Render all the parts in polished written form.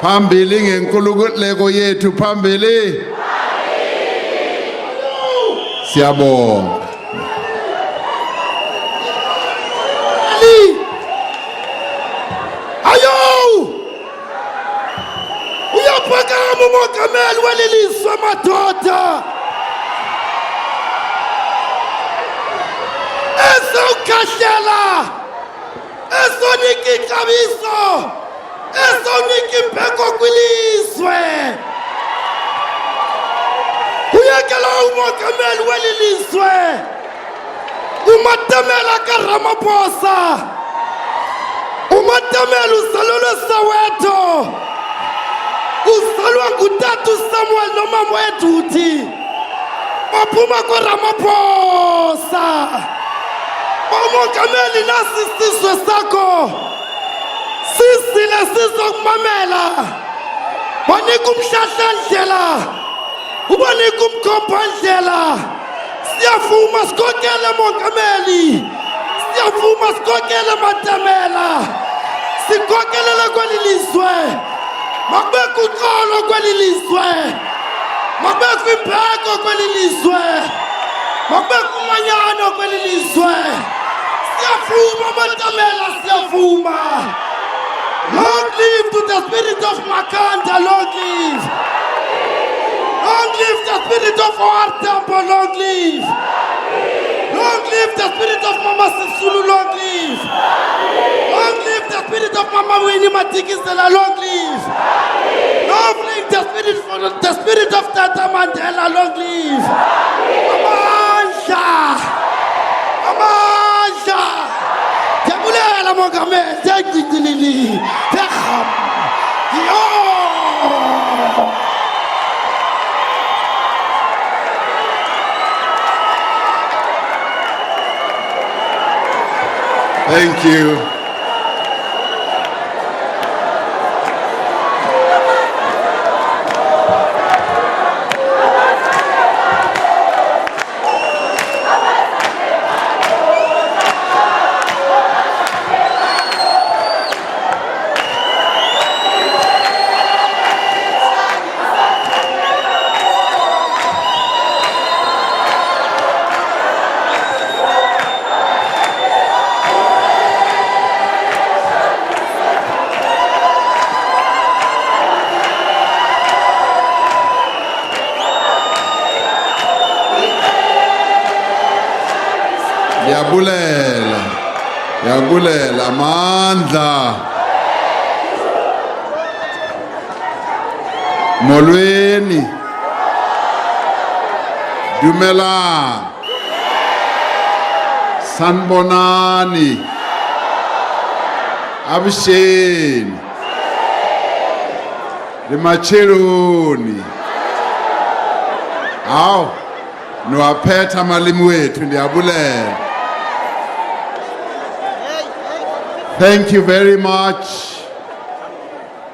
Phambili ngenkululeko yethu phambili. Siyabonga. Ayo! Uyaphakama umongameli welilizwe madoda. Esokahlela. Esonika ixabiso. Esonika imbeko kwilizwe. Uyekela umongameli welilizwe. Umatamela kaRamaphosa. Umatamela uzalelwe Soweto. Uzalwa ngutata uSamuel nomama weduthi. Baphuma kwaRamaphosa. Umongameli nasi isizwe sakho. Sisile sizokumamela. Banika umhlahlandlela. Ubanika umkhombandlela. Siyavuma sikokele mongameli. Siyavuma sikokele matamela. Sikokelele kweli lizwe. Makubekho uxolo kweli lizwe. Makubekho imbeko kweli lizwe. Makubekho umanyano kweli lizwe. Siyavuma matamela, siyavuma. Long live to the spirit of Makhanda, long live. Long live the spirit of our temple, long live. Long live the spirit of Mama Sisulu, long live. Long live the spirit of Mama Winnie Madikizela, long live. Long live the spirit of Tata Mandela, long live. Amandla. Amandla. Tebulela mongameli, teqinilili. Teham. Yo. Thank you. Yabulela amandla. Molweni. Dumelang. Sanbonani. Abisheni. Limacheloni. Aw. Niwaphetha malimi wethu ndiyabulela. Thank you very much.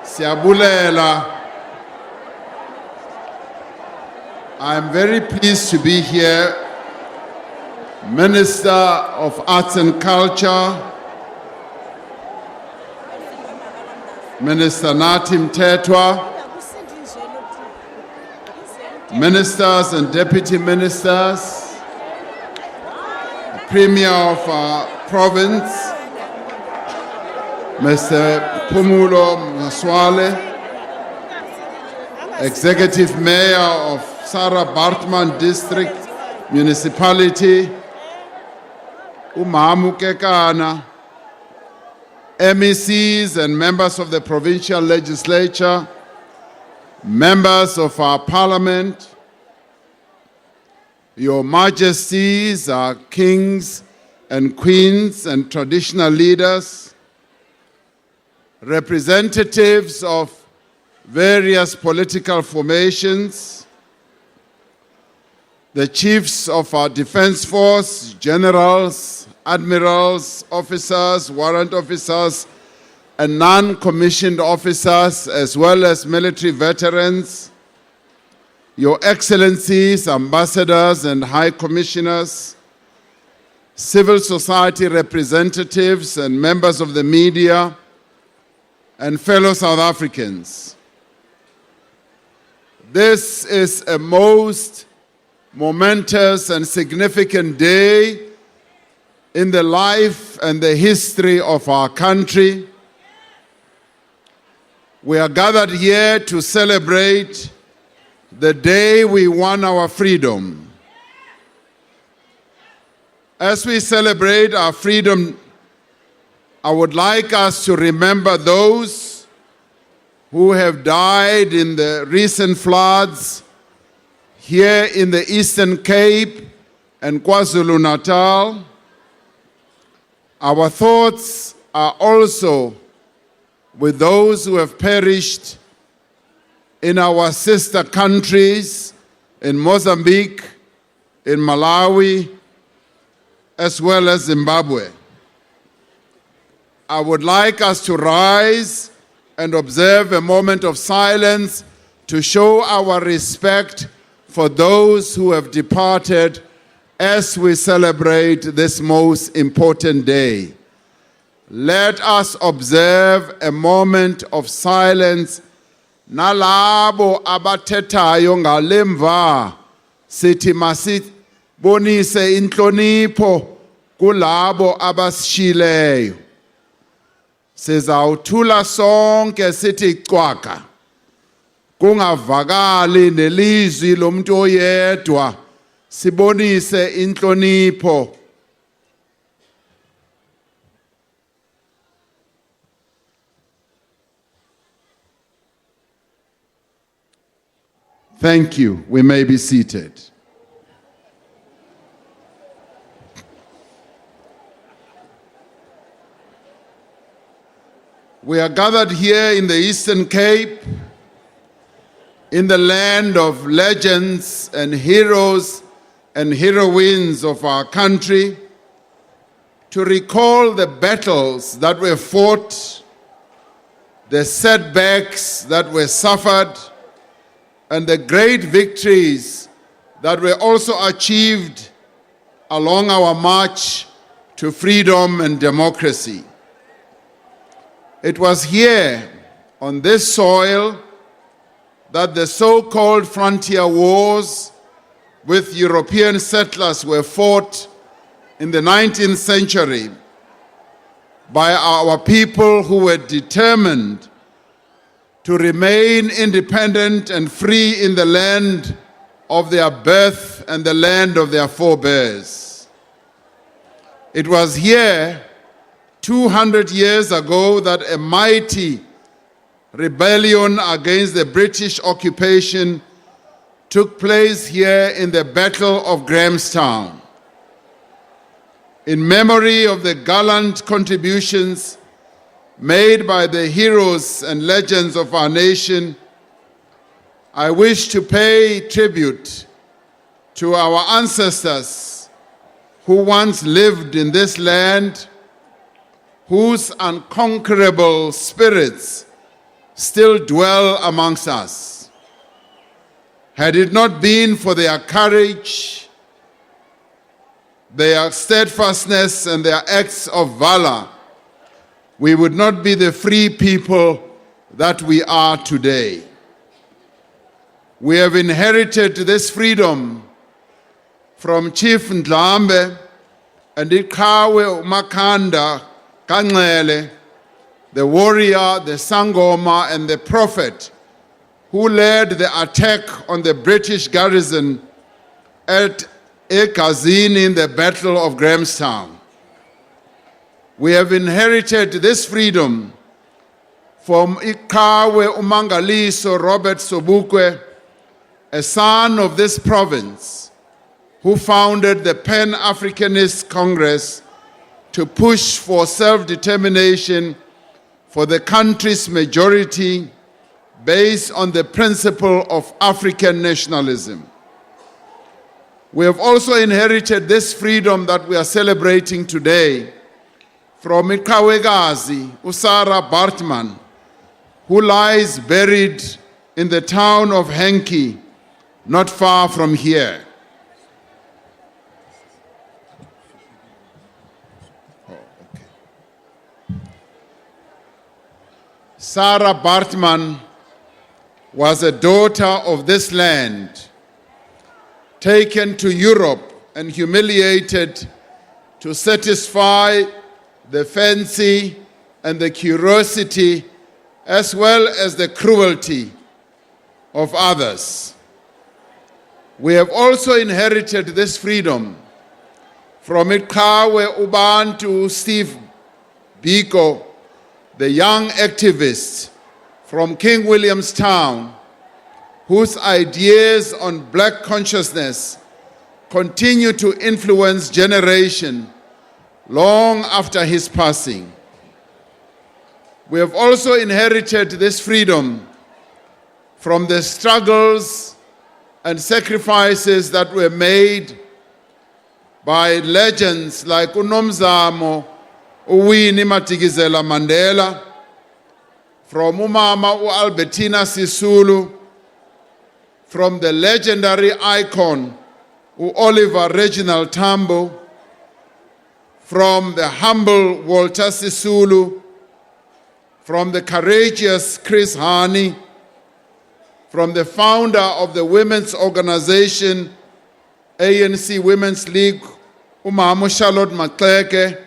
Siyabulela. I'm very pleased to be here. Minister of Arts and Culture, Minister Nathi Mthethwa, ministers and deputy ministers, the Premier of our province, Mr. Phumulo Mnaswale, Executive Mayor of Sarah Bartman District Municipality, Umamu Kekana, MECs and members of the provincial legislature, members of our parliament, your majesties, our kings and queens and traditional leaders, representatives of various political formations, the chiefs of our defense force, generals, admirals, officers, warrant officers, and non-commissioned officers, as well as military veterans, your excellencies, ambassadors and high commissioners, civil society representatives and members of the media, and fellow South Africans. This is a most momentous and significant day in the life and the history of our country. We are gathered here to celebrate the day we won our freedom. As we celebrate our freedom, I would like us to remember those who have died in the recent floods here in the Eastern Cape and KwaZulu-Natal. Our thoughts are also with those who have perished in our sister countries, in Mozambique, in Malawi, as well as Zimbabwe. I would like us to rise and observe a moment of silence to show our respect for those who have departed as we celebrate this most important day. Let us observe a moment of silence. Nalabo abathethayo ngalemva sithi masibonise inhlonipho kulabo abasishileyo. Sizawuthula sonke sithi cwaka. Kungavakali nelizwi lomuntu oyedwa. Sibonise inhlonipho. Thank you. We may be seated. We are gathered here in the Eastern Cape, in the land of legends and heroes and heroines of our country, to recall the battles that were fought, the setbacks that were suffered, and the great victories that were also achieved along our march to freedom and democracy. It was here, on this soil, that the so-called frontier wars with European settlers were fought in the 19th century by our people who were determined to remain independent and free in the land of their birth and the land of their forebears. It was here 200 years ago that a mighty rebellion against the British occupation took place here in the Battle of Grahamstown. In memory of the gallant contributions made by the heroes and legends of our nation, I wish to pay tribute to our ancestors who once lived in this land, whose unconquerable spirits still dwell amongst us. Had it not been for their courage, their steadfastness, and their acts of valor, we would not be the free people that we are today. We have inherited this freedom from Chief Ndlambe and Ikawe Makhanda Kanxele, the warrior, the Sangoma, and the prophet who led the attack on the British garrison at Ekazini in the Battle of Grahamstown. We have inherited this freedom from Ikawe Umangaliso Robert Sobukwe, a son of this province, who founded the Pan-Africanist Congress to push for self-determination for the country's majority based on the principle of African nationalism. We have also inherited this freedom that we are celebrating today from Ikawekazi Usara Bartman, who lies buried in the town of Henki, not far from here. Sarah Bartman was a daughter of this land, taken to Europe and humiliated to satisfy the fancy and the curiosity as well as the cruelty of others. We have also inherited this freedom from Iqhawe Ubantu Steve Biko, the young activist from King Williamstown, whose ideas on black consciousness continue to influence generations long after his passing. We have also inherited this freedom from the struggles and sacrifices that were made by legends like uNomzamo uWinnie Madikizela Mandela, from umama uAlbertina Sisulu, from the legendary icon uOliver Reginald Tambo, from the humble Walter Sisulu, from the courageous Chris Hani, from the founder of the women's organization ANC Women's League, uMama Charlotte Maxeke,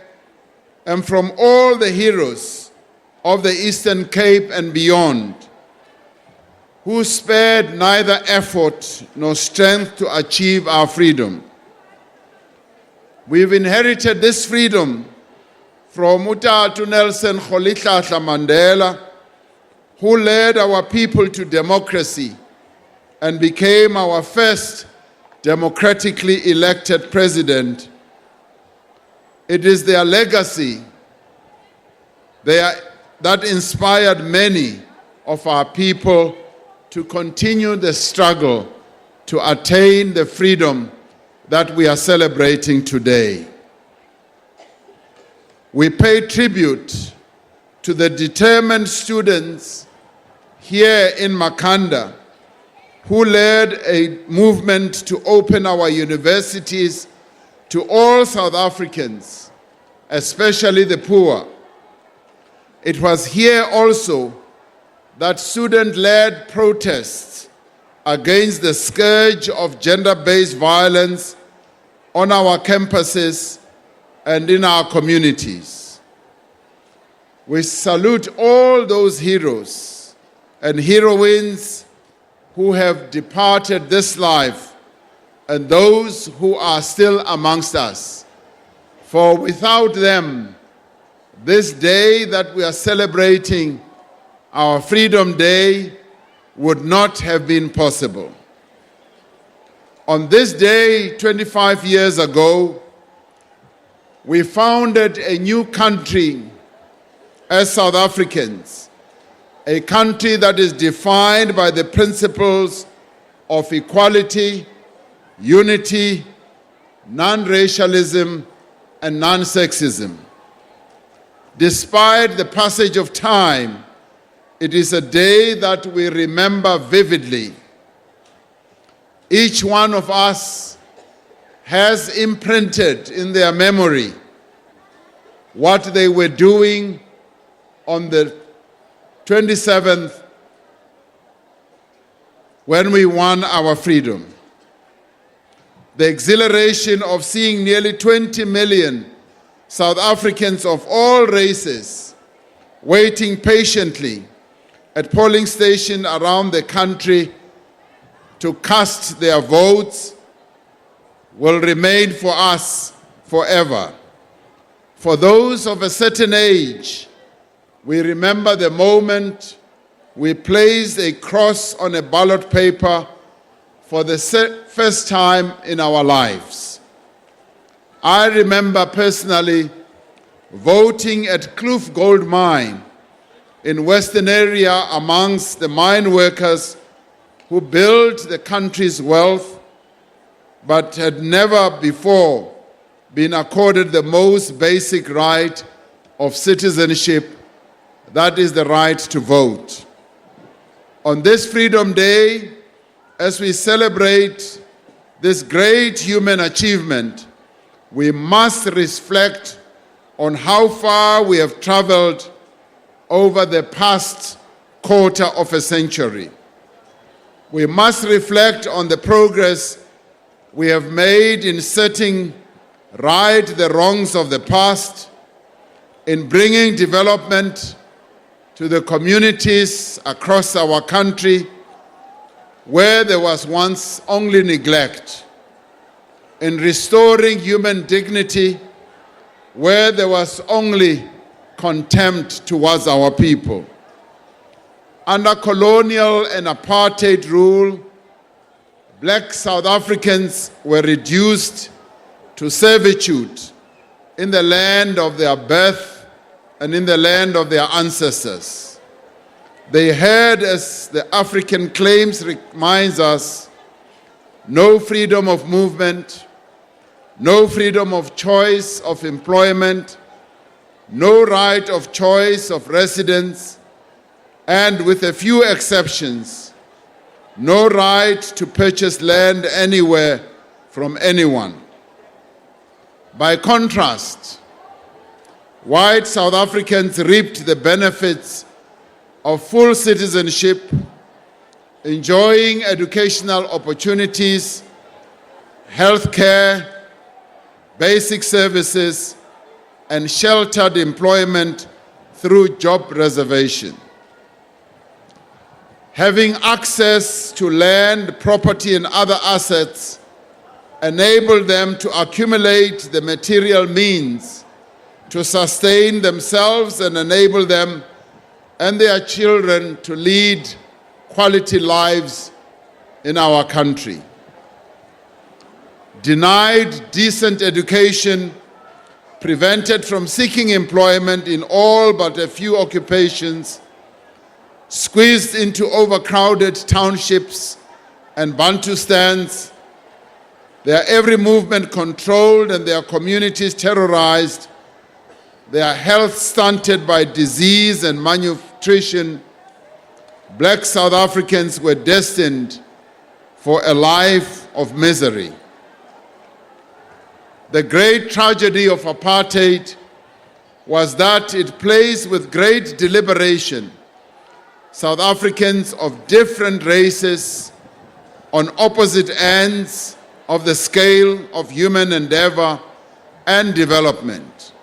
and from all the heroes of the Eastern Cape and beyond, who spared neither effort nor strength to achieve our freedom. We've inherited this freedom from Utatu Nelson Rolihlahla Mandela, who led our people to democracy and became our first democratically elected president. It is their legacy that inspired many of our people to continue the struggle to attain the freedom that we are celebrating today. We pay tribute to the determined students here in Makhanda who led a movement to open our universities to all South Africans, especially the poor. It was here also that student-led protests against the scourge of gender-based violence on our campuses and in our communities. We salute all those heroes and heroines who have departed this life and those who are still amongst us. For without them, this day that we are celebrating, our Freedom Day, would not have been possible. On this day, 25 years ago, we founded a new country as South Africans, a country that is defined by the principles of equality, unity, non-racialism, and non-sexism. Despite the passage of time, it is a day that we remember vividly. Each one of us has imprinted in their memory what they were doing on the 27th when we won our freedom. The exhilaration of seeing nearly 20 million South Africans of all races waiting patiently at polling stations around the country to cast their votes will remain for us forever. For those of a certain age, we remember the moment we placed a cross on a ballot paper for the first time in our lives. I remember personally voting at Kloof Gold Mine in Western area amongst the mine workers who built the country's wealth but had never before been accorded the most basic right of citizenship, that is the right to vote. On this Freedom Day, as we celebrate this great human achievement, we must reflect on how far we have traveled over the past quarter of a century. We must reflect on the progress we have made in setting right the wrongs of the past, in bringing development to the communities across our country where there was once only neglect, in restoring human dignity where there was only contempt towards our people. Under colonial and apartheid rule, black South Africans were reduced to servitude in the land of their birth and in the land of their ancestors. They had, as the African Claims reminds us, no freedom of movement, no freedom of choice of employment, no right of choice of residence, and with a few exceptions, no right to purchase land anywhere from anyone. By contrast, white South Africans reaped the benefits of full citizenship, enjoying educational opportunities, health care, basic services, and sheltered employment through job reservation. Having access to land, property, and other assets enabled them to accumulate the material means to sustain themselves and enable them and their children to lead quality lives in our country. Denied decent education, prevented from seeking employment in all but a few occupations, squeezed into overcrowded townships and Bantustans, their every movement controlled and their communities terrorized, their health stunted by disease and malnutrition, black South Africans were destined for a life of misery. The great tragedy of apartheid was that it placed with great deliberation South Africans of different races on opposite ends of the scale of human endeavor and development.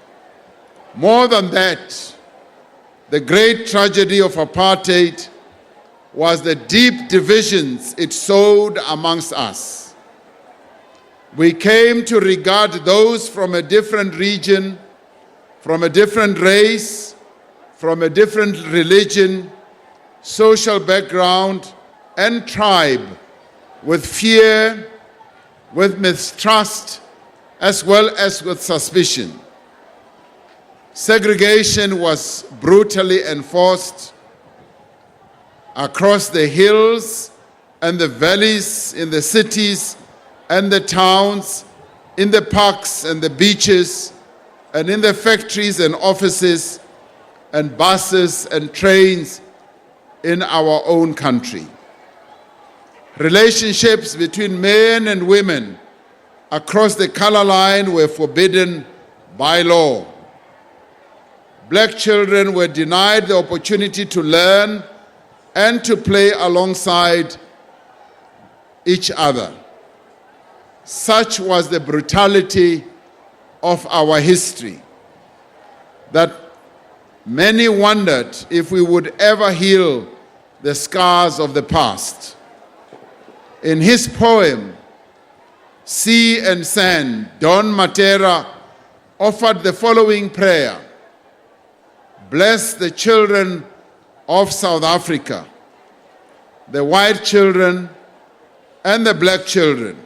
More than that, the great tragedy of apartheid was the deep divisions it sowed amongst us. We came to regard those from a different region, from a different race, from a different religion, social background, and tribe with fear, with mistrust, as well as with suspicion. Segregation was brutally enforced across the hills and the valleys, in the cities and the towns, in the parks and the beaches, and in the factories and offices and buses and trains in our own country. Relationships between men and women across the color line were forbidden by law. Black children were denied the opportunity to learn and to play alongside each other. Such was the brutality of our history that many wondered if we would ever heal the scars of the past. In his poem, Sea and Sand, Don Matera offered the following prayer: bless the children of South Africa, the white children and the black children,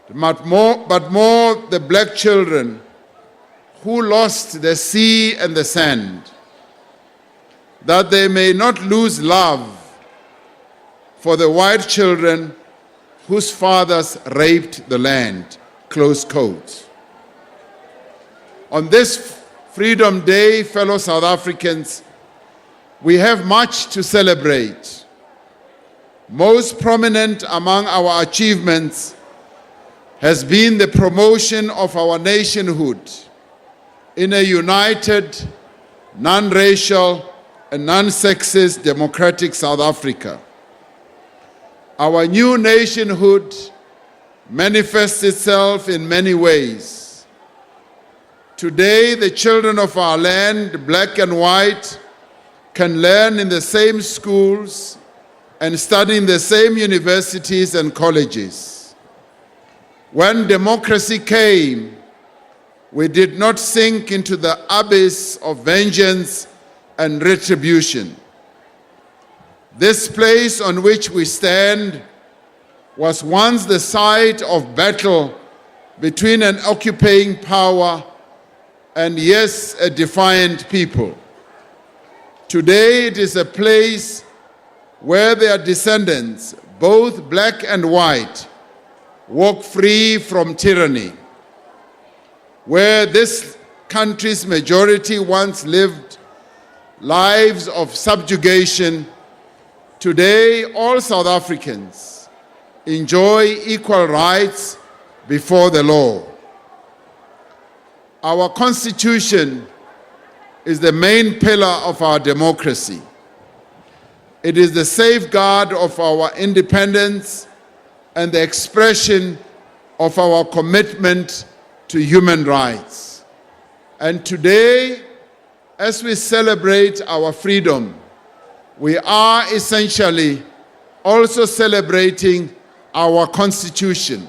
but more the black children who lost the sea and the sand, that they may not lose love for the white children whose fathers raped the land. Close quote. On this Freedom Day, fellow South Africans, we have much to celebrate. Most prominent among our achievements has been the promotion of our nationhood in a united, non-racial, and non-sexist democratic South Africa. Our new nationhood manifests itself in many ways. Today, the children of our land, black and white, can learn in the same schools and study in the same universities and colleges. When democracy came, we did not sink into the abyss of vengeance and retribution. This place on which we stand was once the site of battle between an occupying power and, yes, a defiant people. Today it is a place where their descendants, both black and white, walk free from tyranny. Where this country's majority once lived lives of subjugation, today all South Africans enjoy equal rights before the law. Our Constitution is the main pillar of our democracy. It is the safeguard of our independence and the expression of our commitment to human rights. And today, as we celebrate our freedom, we are essentially also celebrating our Constitution,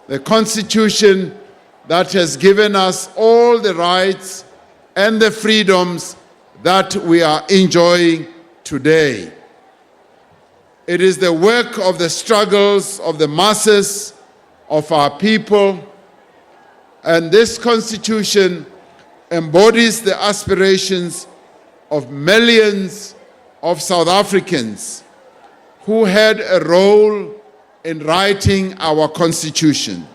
the Constitution that has given us all the rights and the freedoms that we are enjoying today. It is the work of the struggles of the masses of our people, and this Constitution embodies the aspirations of millions of South Africans who had a role in writing our Constitution.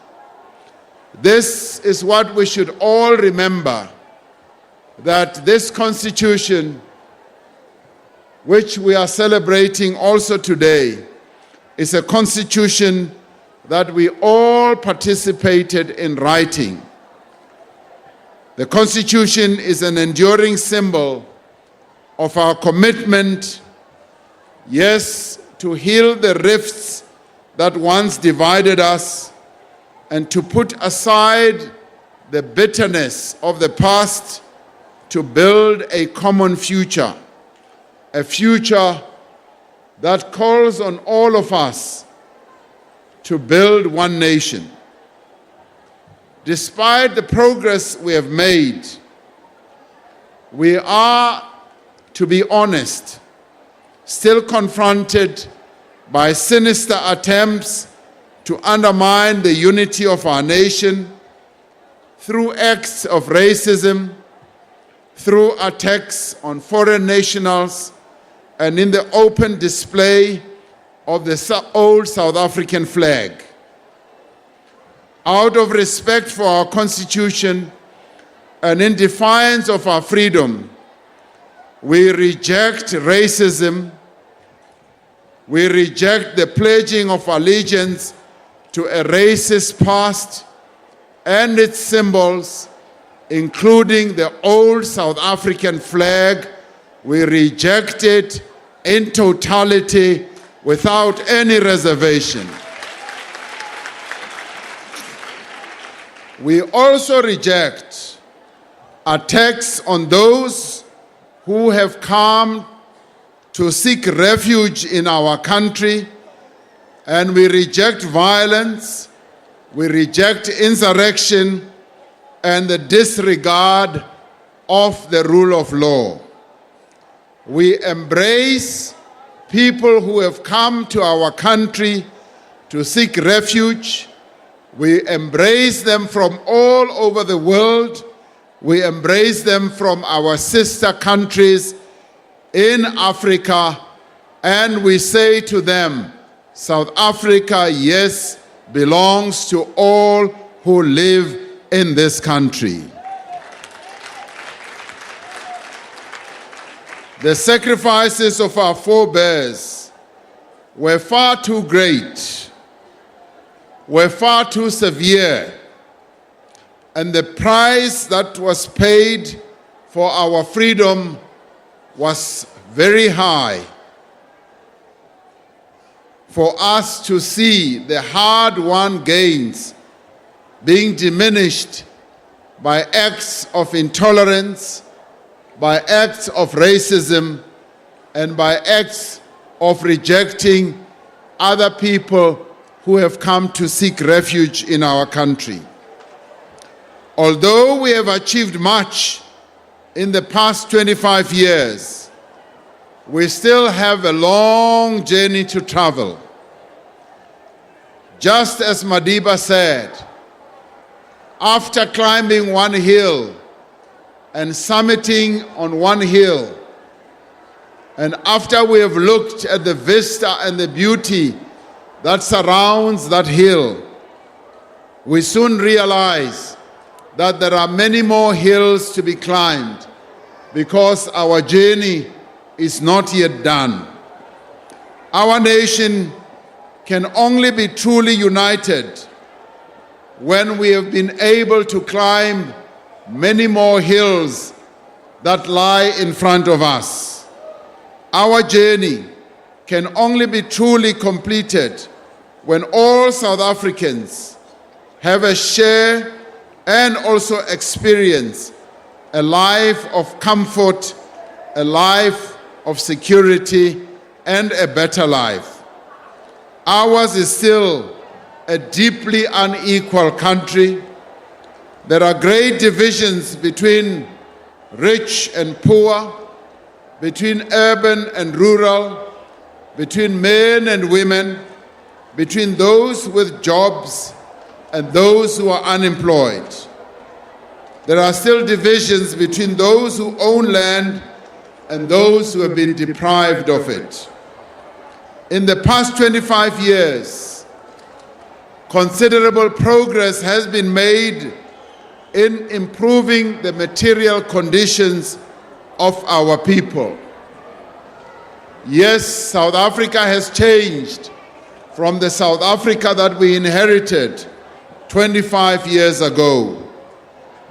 This is what we should all remember, that this Constitution, which we are celebrating also today, is a Constitution that we all participated in writing. The Constitution is an enduring symbol of our commitment, yes, to heal the rifts that once divided us and to put aside the bitterness of the past to build a common future, a future that calls on all of us to build one nation. Despite the progress we have made, we are, to be honest, still confronted by sinister attempts to undermine the unity of our nation through acts of racism, through attacks on foreign nationals, and in the open display of the old South African flag. Out of respect for our Constitution and in defiance of our freedom, we reject racism. We reject the pledging of allegiance to a racist past and its symbols, including the old South African flag. We reject it in totality without any reservation. We also reject attacks on those who have come to seek refuge in our country, and we reject violence, we reject insurrection, and the disregard of the rule of law. We embrace people who have come to our country to seek refuge. We embrace them from all over the world. We embrace them from our sister countries in Africa, and we say to them, South Africa, yes, belongs to all who live in this country. The sacrifices of our forebears were far too great, were far too severe, and the price that was paid for our freedom was very high. for us to see the hard-won gains being diminished by acts of intolerance, by acts of racism, and by acts of rejecting other people who have come to seek refuge in our country. Although we have achieved much in the past 25 years, we still have a long journey to travel. Just as Madiba said, after climbing one hill and summiting on one hill, and after we have looked at the vista and the beauty that surrounds that hill, we soon realize that there are many more hills to be climbed because our journey is not yet done. Our nation can only be truly united when we have been able to climb many more hills that lie in front of us. Our journey can only be truly completed when all South Africans have a share and also experience a life of comfort, a life of security, and a better life. Ours is still a deeply unequal country. There are great divisions between rich and poor, between urban and rural, between men and women, between those with jobs and those who are unemployed. There are still divisions between those who own land and those who have been deprived of it. In the past 25 years, considerable progress has been made in improving the material conditions of our people. Yes, South Africa has changed from the South Africa that we inherited 25 years ago.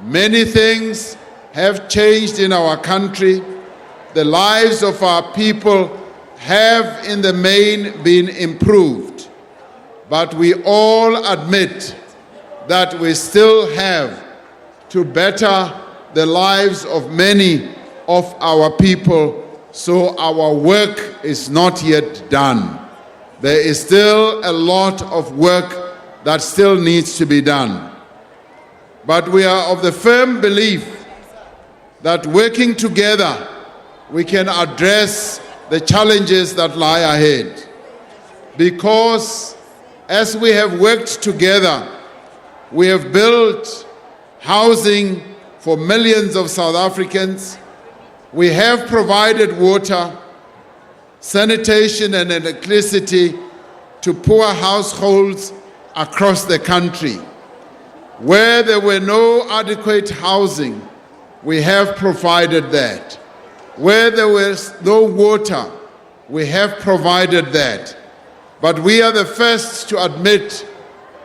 Many things have changed in our country. The lives of our people have in the main been improved. But we all admit that we still have to better the lives of many of our people, so our work is not yet done. There is still a lot of work that still needs to be done. But we are of the firm belief that working together, we can address the challenges that lie ahead. Because as we have worked together, we have built housing for millions of South Africans. We have provided water, sanitation and electricity to poor households across the country. Where there were no adequate housing, we have provided that. Where there was no water, we have provided that. But we are the first to admit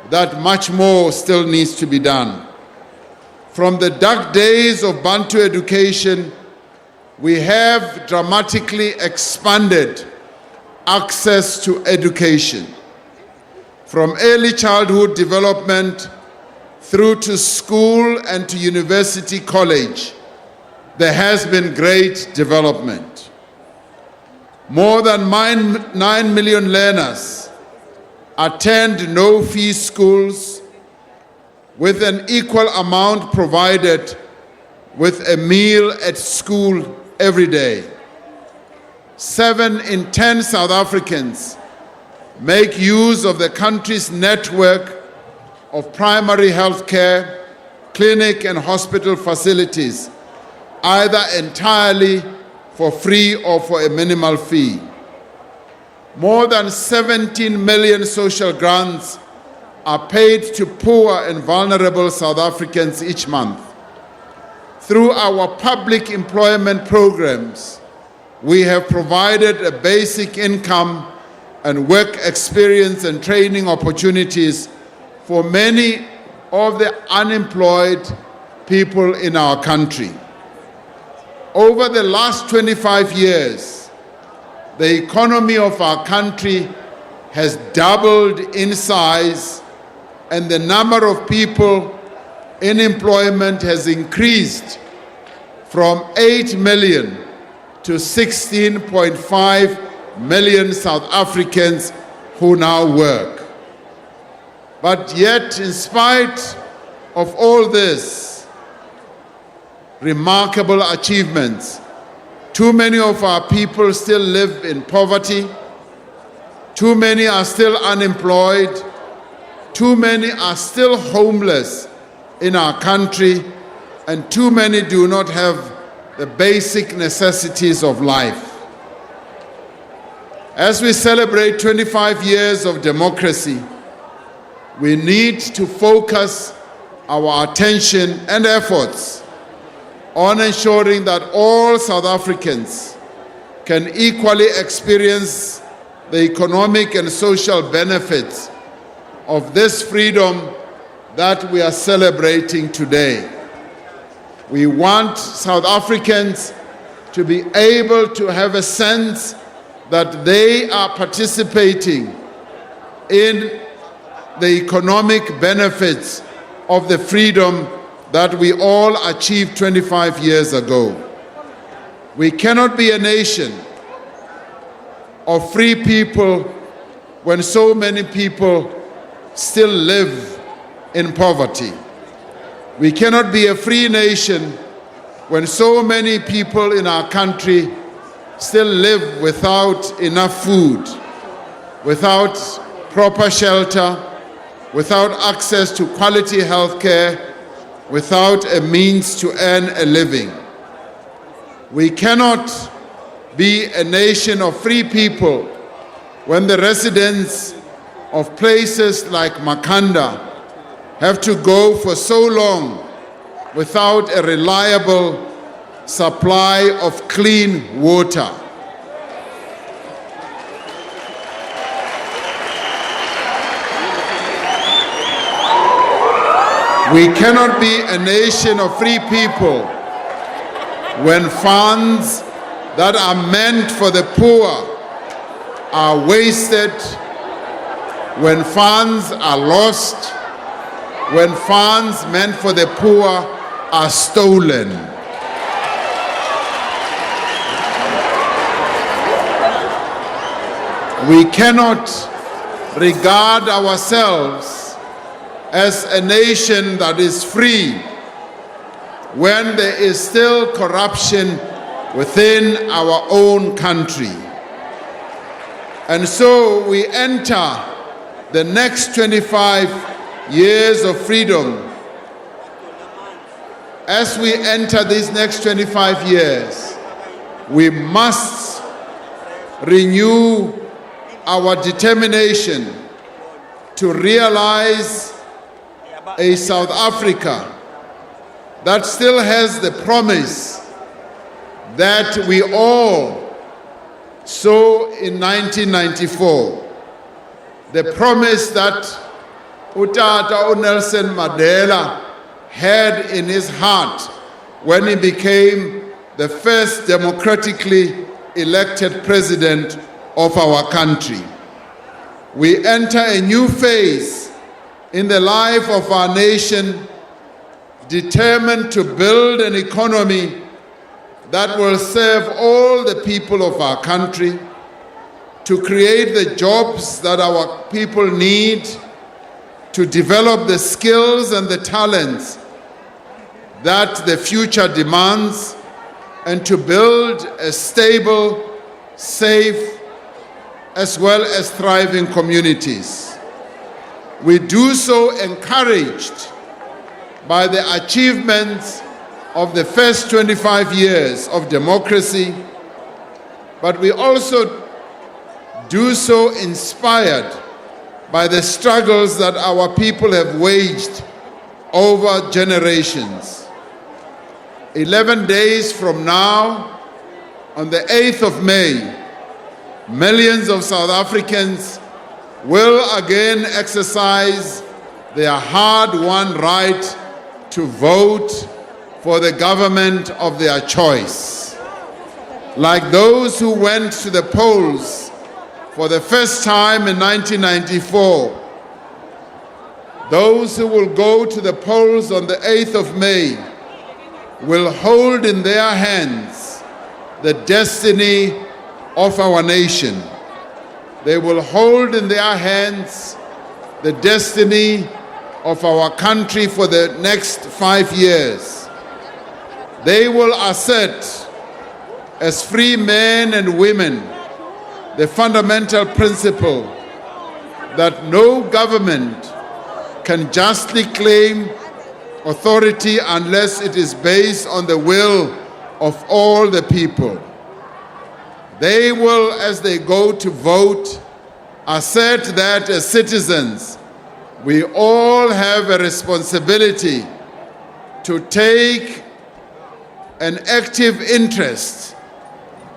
that much more still needs to be done. From the dark days of Bantu education, we have dramatically expanded access to education. From early childhood development through to school and to university college, there has been great development. More than 9 million learners attend no-fee schools, with an equal amount provided with a meal at school every day. 7 in 10 South Africans make use of the country's network of primary health care, clinic and hospital facilities, either entirely for free or for a minimal fee. More than 17 million social grants are paid to poor and vulnerable South Africans each month. Through our public employment programs, we have provided a basic income and work experience and training opportunities for many of the unemployed people in our country. Over the last 25 years, the economy of our country has doubled in size, and the number of people in employment has increased from 8 million to 16.5 million South Africans who now work. But yet, in spite of all this remarkable achievements, too many of our people still live in poverty, too many are still unemployed, too many are still homeless in our country, and too many do not have the basic necessities of life. As we celebrate 25 years of democracy, we need to focus our attention and efforts on ensuring that all South Africans can equally experience the economic and social benefits of this freedom that we are celebrating today. We want South Africans to be able to have a sense that they are participating in the economic benefits of the freedom that we all achieved 25 years ago. We cannot be a nation of free people when so many people still live in poverty. We cannot be a free nation when so many people in our country still live without enough food, without proper shelter, without access to quality health care, without a means to earn a living. We cannot be a nation of free people when the residents of places like Makhanda have to go for so long without a reliable supply of clean water. We cannot be a nation of free people when funds that are meant for the poor are wasted, when funds are lost, when funds meant for the poor are stolen. We cannot regard ourselves as a nation that is free when there is still corruption within our own country. And so we enter the next 25 years of freedom. As we enter these next 25 years, we must renew our determination to realize a South Africa that still has the promise that we all saw in 1994, the promise that Utata Nelson Mandela had in his heart when he became the first democratically elected president of our country. We enter a new phase in the life of our nation, determined to build an economy that will serve all the people of our country, to create the jobs that our people need, to develop the skills and the talents that the future demands, and to build a stable, safe, as well as thriving communities. We do so encouraged by the achievements of the first 25 years of democracy, but we also do so inspired by the struggles that our people have waged over generations. 11 days from now, on the 8th of May, millions of South Africans will again exercise their hard-won right to vote for the government of their choice. Like those who went to the polls for the first time in 1994, those who will go to the polls on the 8th of May will hold in their hands the destiny of our nation. They will hold in their hands the destiny of our country for the next 5 years. They will assert, as free men and women, the fundamental principle that no government can justly claim authority unless it is based on the will of all the people. They will, as they go to vote, assert that as citizens, we all have a responsibility to take an active interest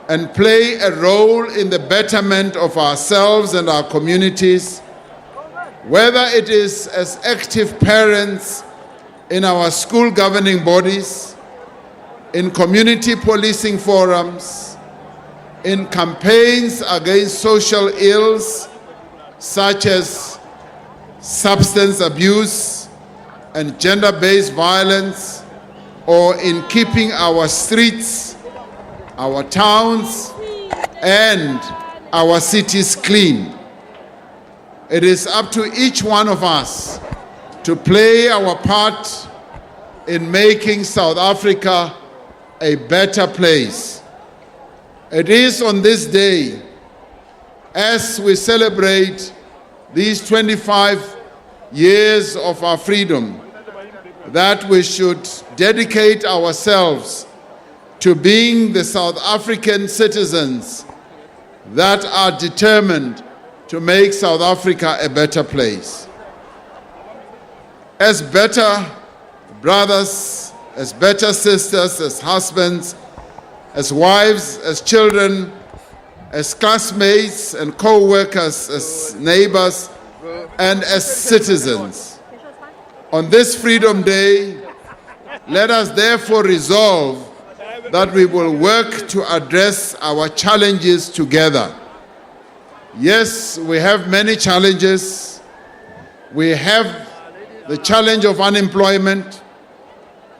and play a role in the betterment of ourselves and our communities, whether it is as active parents in our school governing bodies, in community policing forums, in campaigns against social ills such as substance abuse and gender-based violence, or in keeping our streets, our towns, and our cities clean. It is up to each one of us to play our part in making South Africa a better place. It is on this day, as we celebrate these 25 years of our freedom, that we should dedicate ourselves to being the South African citizens that are determined to make South Africa a better place. As better brothers, as better sisters, as husbands, as wives, as children, as classmates and co-workers, as neighbors, and as citizens. On this Freedom Day, let us therefore resolve that we will work to address our challenges together. Yes, we have many challenges. We have the challenge of unemployment.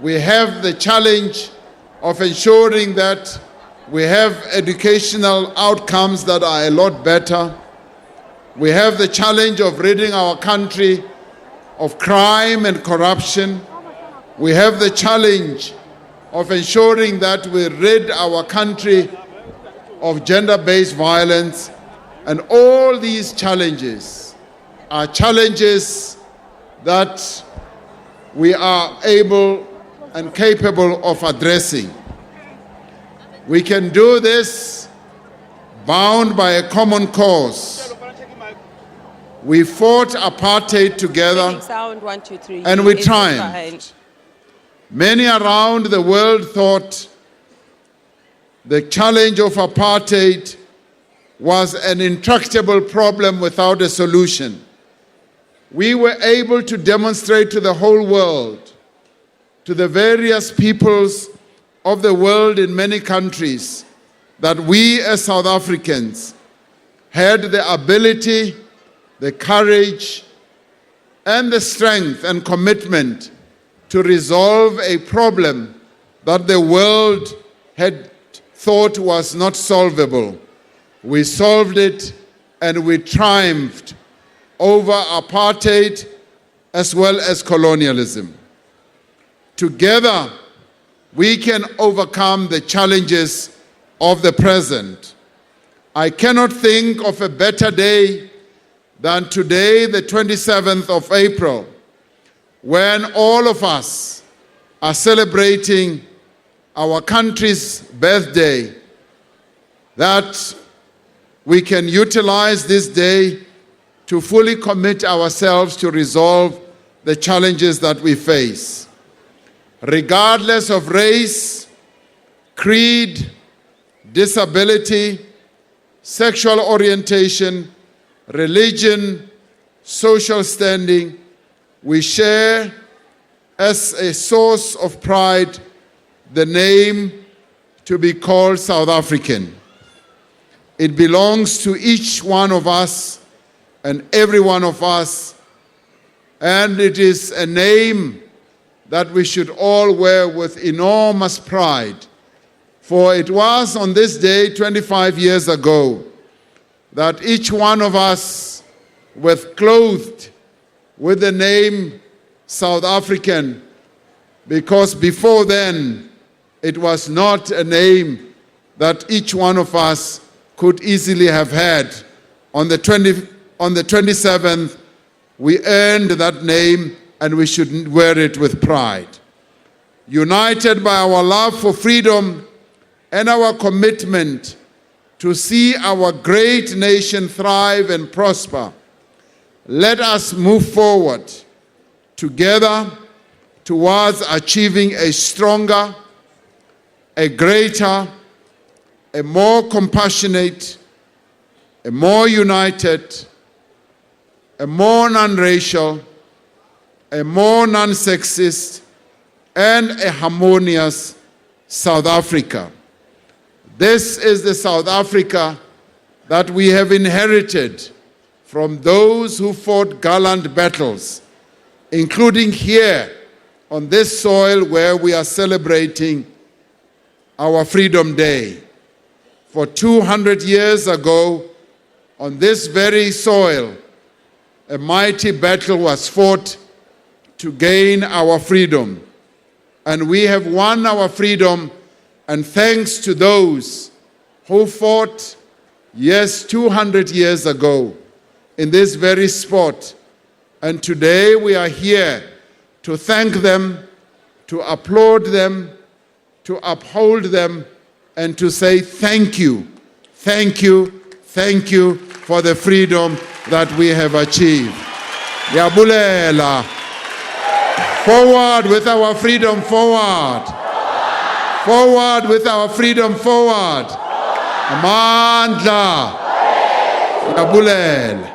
We have the challenge of ensuring that we have educational outcomes that are a lot better. We have the challenge of ridding our country of crime and corruption. We have the challenge of ensuring that we rid our country of gender-based violence. And all these challenges are challenges that we are able and capable of addressing. We can do this bound by a common cause. We fought apartheid together, Sound, 1, 2, 3, and we triumphed. Many around the world thought the challenge of apartheid was an intractable problem without a solution. We were able to demonstrate to the whole world, to the various peoples of the world in many countries, that we as South Africans had the ability, the courage, and the strength and commitment to resolve a problem that the world had thought was not solvable. We solved it, and we triumphed over apartheid as well as colonialism. Together, we can overcome the challenges of the present. I cannot think of a better day than today, the 27th of April, when all of us are celebrating our country's birthday, that we can utilize this day to fully commit ourselves to resolve the challenges that we face. Regardless of race, creed, disability, sexual orientation, religion, social standing, we share as a source of pride the name to be called South African. It belongs to each one of us and every one of us, and it is a name that we should all wear with enormous pride. For it was on this day 25 years ago that each one of us was clothed with the name South African, because before then it was not a name that each one of us could easily have had. On the 27th, we earned that name, and we should wear it with pride. United by our love for freedom and our commitment to see our great nation thrive and prosper, let us move forward together towards achieving a stronger, a greater, a more compassionate, a more united, a more non-racial, a more non-sexist, and a harmonious South Africa. This is the South Africa that we have inherited from those who fought gallant battles, including here on this soil where we are celebrating our Freedom Day. For 200 years ago, on this very soil, a mighty battle was fought to gain our freedom. And we have won our freedom, and thanks to those who fought, yes, 200 years ago in this very spot. And today we are here to thank them, to applaud them, to uphold them, and to say thank you, thank you, thank you for the freedom that we have achieved. Yabulela. Forward with our freedom, forward. Forward with our freedom, forward. Amandla. Yabulela.